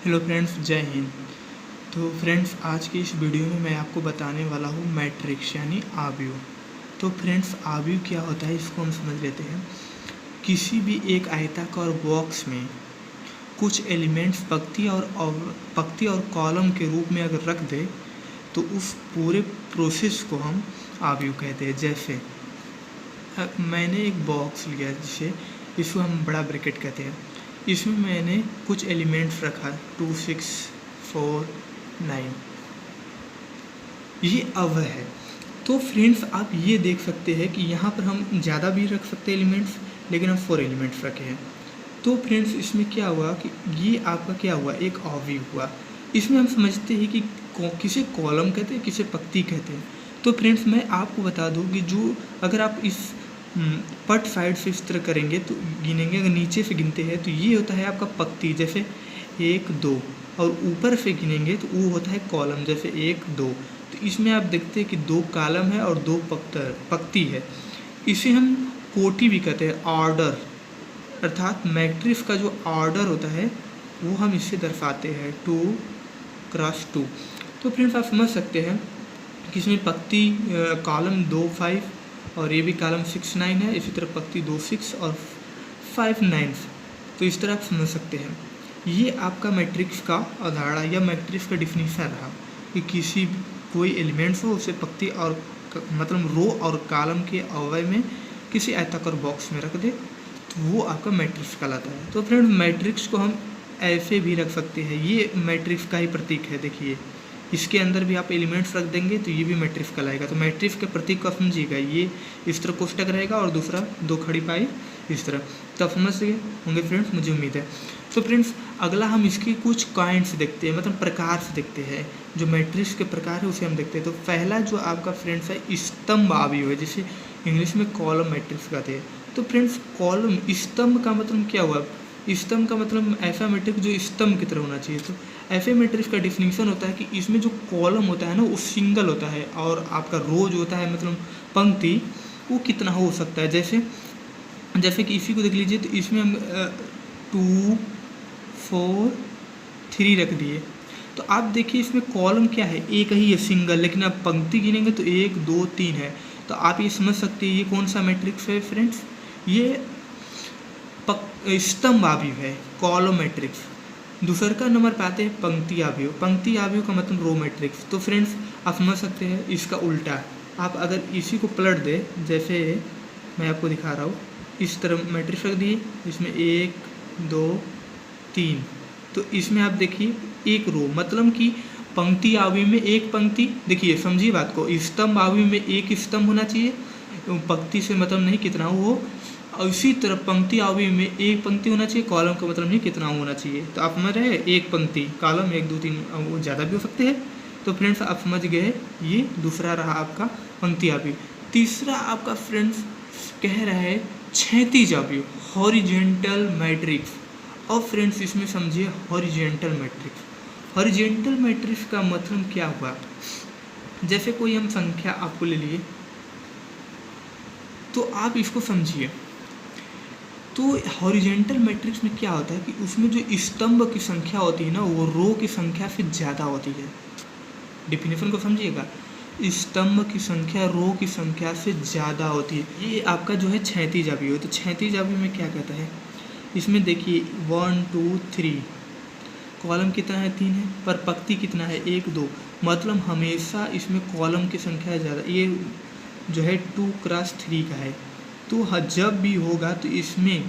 Hello friends, जय हिंद। तो friends, आज की इस वीडियो में मैं आपको बताने वाला हूँ मैट्रिक्स यानी आव्यूह। तो फ्रेंड्स, आव्यूह क्या होता है इसको हम समझ लेते हैं। किसी भी एक आयताकार बॉक्स में कुछ एलिमेंट्स पंक्ति और कॉलम के रूप में अगर रख दे तो उस पूरे प्रोसेस को हम आव्यूह कहते हैं। जैसे मैंने एक बॉक्स लिया जिसे इसको हम बड़ा ब्रैकेट कहते हैं। इसमें मैंने कुछ एलिमेंट्स रखा 2, 6, 4, 9, ये अव्यय है। तो फ्रेंड्स, आप ये देख सकते हैं कि यहाँ पर हम ज़्यादा भी रख सकते हैं एलिमेंट्स, लेकिन हम 4 एलिमेंट्स रखे हैं। तो फ्रेंड्स, इसमें क्या हुआ कि ये आपका क्या हुआ, एक आव्यूह हुआ। इसमें हम समझते हैं कि किसे कॉलम कहते हैं, किसे पंक्ति कहते हैं। तो फ्रेंड्स, मैं आपको बता दूं कि जो अगर आप इस पट साइड से इस तरह करेंगे तो गिनेंगे, अगर नीचे से गिनते हैं तो ये होता है आपका पंक्ति, जैसे 1, 2, और ऊपर से गिनेंगे तो वो होता है कॉलम, जैसे 1, 2। तो इसमें आप देखते हैं कि 2 कॉलम है और 2 पंक्ति है। इसे हम कोटि भी कहते हैं, ऑर्डर, अर्थात मैट्रिक्स का जो ऑर्डर होता है वो हम इससे दर्शाते हैं 2x2। तो फ्रेंड्स, आप समझ सकते हैं कि इसमें पंक्ति कॉलम 2, 5 और ये भी कॉलम 6, 9 है। इसी तरह पंक्ति 2, 6 और 5, 9। तो इस तरह आप समझ सकते हैं। ये आपका मैट्रिक्स का अवधारणा या मैट्रिक्स का डिफिनीशन रहा कि कोई एलिमेंट्स हो उसे पंक्ति और मतलब रो और कॉलम के अवयव में किसी आयताकार बॉक्स में रख दे तो वो आपका मैट्रिक्स कहलाता है। तो फ्रेंड, मैट्रिक्स को हम ऐसे भी रख सकते हैं। ये मैट्रिक्स का ही प्रतीक है, देखिए इसके अंदर भी आप एलिमेंट्स रख देंगे तो ये भी मैट्रिक्स कहलाएगा। तो मैट्रिक्स के प्रतीक को समझिएगा, ये इस तरह कोष्टक रहेगा और दूसरा 2 खड़ी पाई इस तरह। तो आप समझ गए होंगे फ्रेंड्स, मुझे उम्मीद है। तो फ्रेंड्स, अगला हम इसके कुछ काइंड्स देखते हैं, मतलब प्रकार से देखते हैं। जो मैट्रिक्स के प्रकार है उसे हम देखते हैं। तो पहला जो आपका फ्रेंड्स है स्तंभ आव्यूह है, जिसे इंग्लिश में कॉलम मैट्रिक्स कहते हैं। तो फ्रेंड्स, कॉलम स्तंभ का मतलब क्या हुआ? स्तंभ का मतलब ऐसा मैट्रिक्स जो स्तंभ की तरह होना चाहिए। तो ऐसे मैट्रिक्स का डिफिनीशन होता है कि इसमें जो कॉलम होता है ना वो सिंगल होता है और आपका रो जो होता है मतलब पंक्ति वो कितना हो सकता है। जैसे कि इसी को देख लीजिए, तो इसमें हम 2, 4, 3 रख दिए। तो आप देखिए इसमें कॉलम क्या है, एक ही है, सिंगल। लेकिन आप पंक्ति गिनेंगे तो 1, 2, 3 है। तो आप ये समझ सकते हैं ये कौन सा मैट्रिक्स है फ्रेंड्स, ये स्तंभ आव्यूह है, कॉलम मैट्रिक्स। दूसरा का नंबर पे आते हैं पंक्ति आव्यूह। पंक्ति आव्यूह का मतलब रो मैट्रिक्स। तो फ्रेंड्स, आप समझ सकते हैं इसका उल्टा, आप अगर इसी को पलट दे, जैसे मैं आपको दिखा रहा हूँ, इस तरह मैट्रिक्स रख दिए, इसमें 1, 2, 3। तो इसमें आप देखिए एक रो, मतलब कि पंक्ति आव्यूह में एक पंक्ति, देखिए समझिए बात को, स्तंभ आव्यूह में एक स्तंभ होना चाहिए, पंक्ति से मतलब नहीं कितना हो। और इसी तरह पंक्ति आव्यूह में एक पंक्ति होना चाहिए, कॉलम का मतलब नहीं कितना होना चाहिए। तो आप समझ रहे हैं, एक पंक्ति, कॉलम 1, 2, 3, वो ज़्यादा भी हो सकते हैं। तो फ्रेंड्स, आप समझ गए, ये दूसरा रहा आपका पंक्ति आव्यूह। तीसरा आपका फ्रेंड्स कह रहा है क्षैतिज आव्यूह, हॉरिजेंटल मैट्रिक्स। और फ्रेंड्स, इसमें समझिए हॉरिजेंटल मैट्रिक्स। हॉरिजेंटल मैट्रिक्स का मतलब क्या हुआ, जैसे कोई हम संख्या आपको ले लिए तो आप इसको समझिए। तो हॉरिजेंटल मैट्रिक्स में क्या होता है कि उसमें जो स्तंभ की संख्या होती है ना वो रो की संख्या से ज़्यादा होती है। डिफिनेशन को समझिएगा, स्तंभ की संख्या रो की संख्या से ज़्यादा होती है। ये आपका जो है क्षैतिज आव्यूह है। तो क्षैतिज आव्यूह में क्या कहता है, इसमें देखिए 1, 2, 3, कॉलम कितना है, 3 है, पर पंक्ति कितना है, 1, 2। मतलब हमेशा इसमें कॉलम की संख्या ज़्यादा, ये जो है 2x3 का है। तो जब भी होगा तो इसमें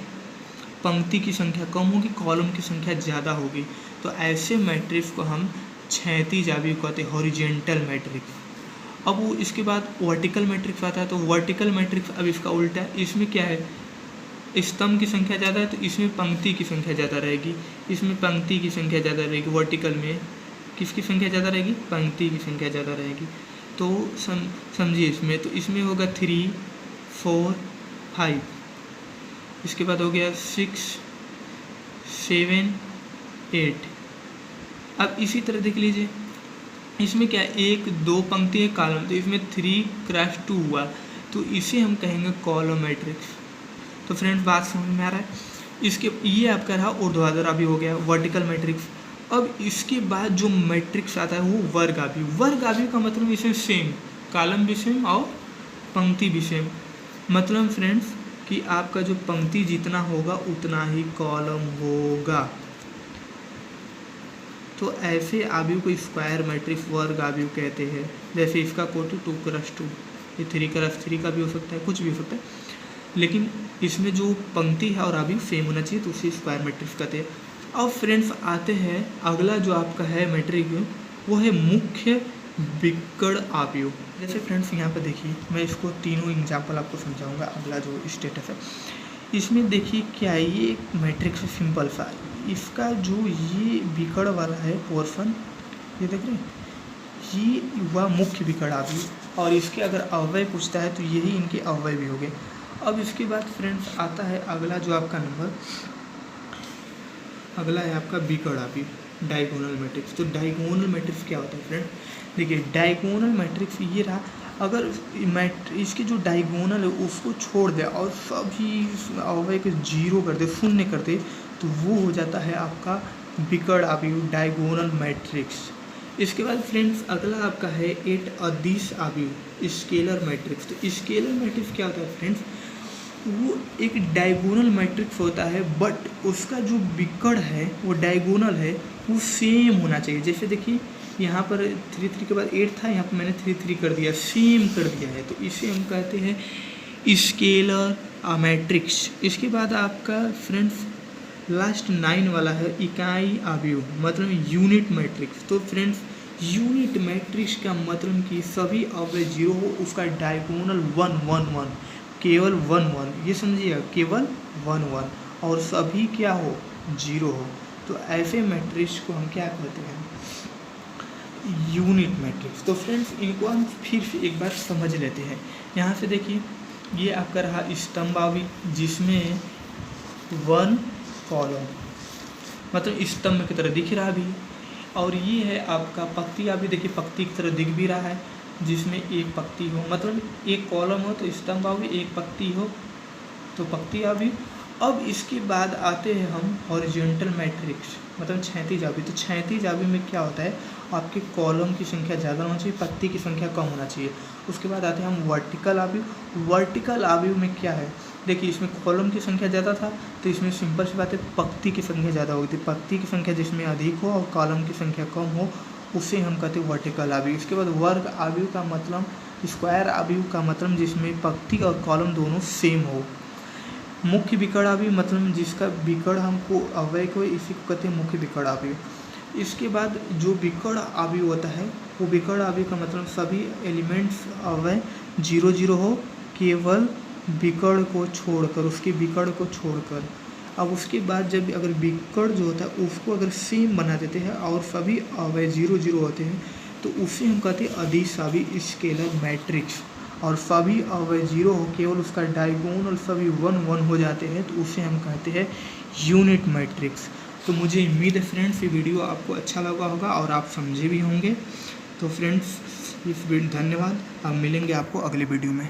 पंक्ति की संख्या कम होगी, कॉलम की संख्या ज़्यादा होगी। तो ऐसे मैट्रिक्स को हम क्षैतिज आव्यूह कहते हैं, हॉरिजेंटल मैट्रिक्स। अब वो इसके बाद वर्टिकल मैट्रिक्स आता है। तो वर्टिकल मैट्रिक्स अब इसका उल्टा है, इसमें क्या है, स्तंभ की संख्या ज़्यादा है तो इसमें पंक्ति की संख्या ज़्यादा रहेगी, इसमें पंक्ति की संख्या ज़्यादा रहेगी। वर्टिकल में किसकी संख्या ज़्यादा रहेगी, पंक्ति की संख्या ज़्यादा रहेगी। तो समझिए इसमें, तो इसमें होगा 3, 4, 5, इसके बाद हो गया 6, 7, 8। अब इसी तरह देख लीजिए, इसमें क्या है, 1, 2 पंक्ति है, कॉलम, तो इसमें 3x2 हुआ। तो इसे हम कहेंगे कॉलम मैट्रिक्स। तो फ्रेंड्स, बात समझ में आ रहा है। इसके ये आपका रहा ऊर्ध्वाधर आव्यूह हो गया, वर्टिकल मैट्रिक्स। अब इसके बाद जो मैट्रिक्स आता है वो वर्ग आव्यूह। वर्ग आव्यूह का मतलब इसे सेम, कॉलम भी सेम और पंक्ति भी सेम। मतलब फ्रेंड्स कि आपका जो पंक्ति जितना होगा उतना ही कॉलम होगा। तो ऐसे आव्यूह को स्क्वायर मैट्रिक्स वर्ग आव्यूह कहते हैं। जैसे इसका कोटि 2x2, ये 3x3 का भी हो सकता है, कुछ भी हो सकता है, लेकिन इसमें जो पंक्ति है और आव्यूह सेम होना चाहिए तो उसे स्क्वायर मैट्रिक्स कहते हैं। अब फ्रेंड्स आते हैं अगला जो आपका है मैट्रिक्स, वो है मुख्य विकर्ण आव्यूह। जैसे फ्रेंड्स यहाँ पे देखिए, मैं इसको तीनों एग्जाम्पल आपको समझाऊंगा। अगला जो स्टेटस है इसमें देखिए क्या है, ये एक मैट्रिक्स है सिंपल सा। इसका जो ये विकर्ण वाला है पोर्शन, ये देख रहे हैं, ये हुआ मुख्य विकर्ण आव्यूह। और इसके अगर अवयव पूछता है तो यही इनके अवयव भी हो गए। अब इसके बाद फ्रेंड्स आता है अगला जो आपका नंबर, अगला है आपका विकर्ण आव्यूह, डायगोनल मैट्रिक्स। तो डायगोनल मैट्रिक्स क्या होता है फ्रेंड, देखिए डायगोनल मैट्रिक्स ये रहा। अगर इसके जो डायगोनल है उसको छोड़ दे और सभी अवयव को जीरो कर दे, शून्य कर दे, तो वो हो जाता है आपका विकर्ण आव्यूह, डायगोनल मैट्रिक्स। इसके बाद फ्रेंड्स अगला आपका है एक अदिश आव्यूह, स्केलर मैट्रिक्स। तो स्केलर मैट्रिक्स क्या होता है फ्रेंड्स, वो एक डायगोनल मैट्रिक्स होता है, बट उसका जो विकर्ण है वो डायगोनल है, वो सेम होना चाहिए। जैसे देखिए यहाँ पर 3 3 के बाद 8 था, यहाँ पर मैंने 3 3 कर दिया, सेम कर दिया है, तो इसे हम कहते हैं स्केलर मैट्रिक्स। इसके बाद आपका फ्रेंड्स लास्ट 9 वाला है इकाई आव्यूह, मतलब यूनिट मैट्रिक्स। तो फ्रेंड्स यूनिट मैट्रिक्स का मतलब कि सभी अवयव जीरो हो, उसका डायगोनल 1 1 1, केवल 1 1, ये समझिएगा, केवल 1 1, और सभी क्या हो, जीरो हो। तो ऐसे मैट्रिक्स को हम क्या कहते हैं, यूनिट मैट्रिक्स। तो फ्रेंड्स इनको हम फिर से एक बार समझ लेते हैं। यहाँ से देखिए ये आपका रहा स्तंभ आव्यूह, जिसमें 1 कॉलम, मतलब स्तंभ की तरह दिख रहा भी, और ये है आपका पंक्ति आव्यूह। देखिए पंक्ति की तरह दिख भी रहा है, जिसमें एक पंक्ति हो, मतलब एक कॉलम हो तो स्तंभ आव्यूह, एक पंक्ति हो तो पंक्ति आव्यूह। अब इसके बाद आते हैं हम हॉरिजॉन्टल मैट्रिक्स, मतलब क्षैतिज आव्यूह। तो क्षैतिज आव्यूह में क्या होता है, आपके कॉलम की संख्या ज़्यादा होना चाहिए, पंक्ति की संख्या कम होना चाहिए। उसके बाद आते हैं हम वर्टिकल आव्यूह। वर्टिकल आव्यूह में क्या है, देखिए इसमें कॉलम की संख्या ज़्यादा था तो इसमें सिंपल सी बात है पंक्ति की संख्या ज़्यादा होगी। तो पंक्ति की संख्या जिसमें अधिक हो और कॉलम की संख्या कम हो, उसे हम कहते हैं वर्टिकल आव्यूह। इसके बाद वर्ग आव्यूह का मतलब, स्क्वायर आव्यूह का मतलब जिसमें पंक्ति और कॉलम दोनों सेम हो। मुख्य विकर्ण आव्यूह मतलब जिसका विकर्ण हमको अवयव को, इसी को कहते हैं मुख्य विकर्ण आव्यूह। इसके बाद जो विकर्ण आव्यूह होता है, वो विकर्ण आव्यूह का मतलब सभी एलिमेंट्स अवयव 0 0 हो, केवल विकर्ण को छोड़कर, उसके विकर्ण को छोड़कर। अब उसके बाद जब अगर विकर्ण जो होता है उसको अगर सेम बना देते हैं और सभी अवयव 0 0 होते हैं, तो उसे हम कहते हैं अदिश आव्यूह, स्केलर मैट्रिक्स। और सभी अवयव 0 हो, केवल उसका डायगोनल सभी 1 1 हो जाते हैं, तो उसे हम कहते हैं यूनिट मैट्रिक्स। तो मुझे उम्मीद है फ्रेंड्स ये वीडियो आपको अच्छा लगा होगा और आप समझे भी होंगे। तो फ्रेंड्स इस वीडियो धन्यवाद, अब मिलेंगे आपको अगले वीडियो में।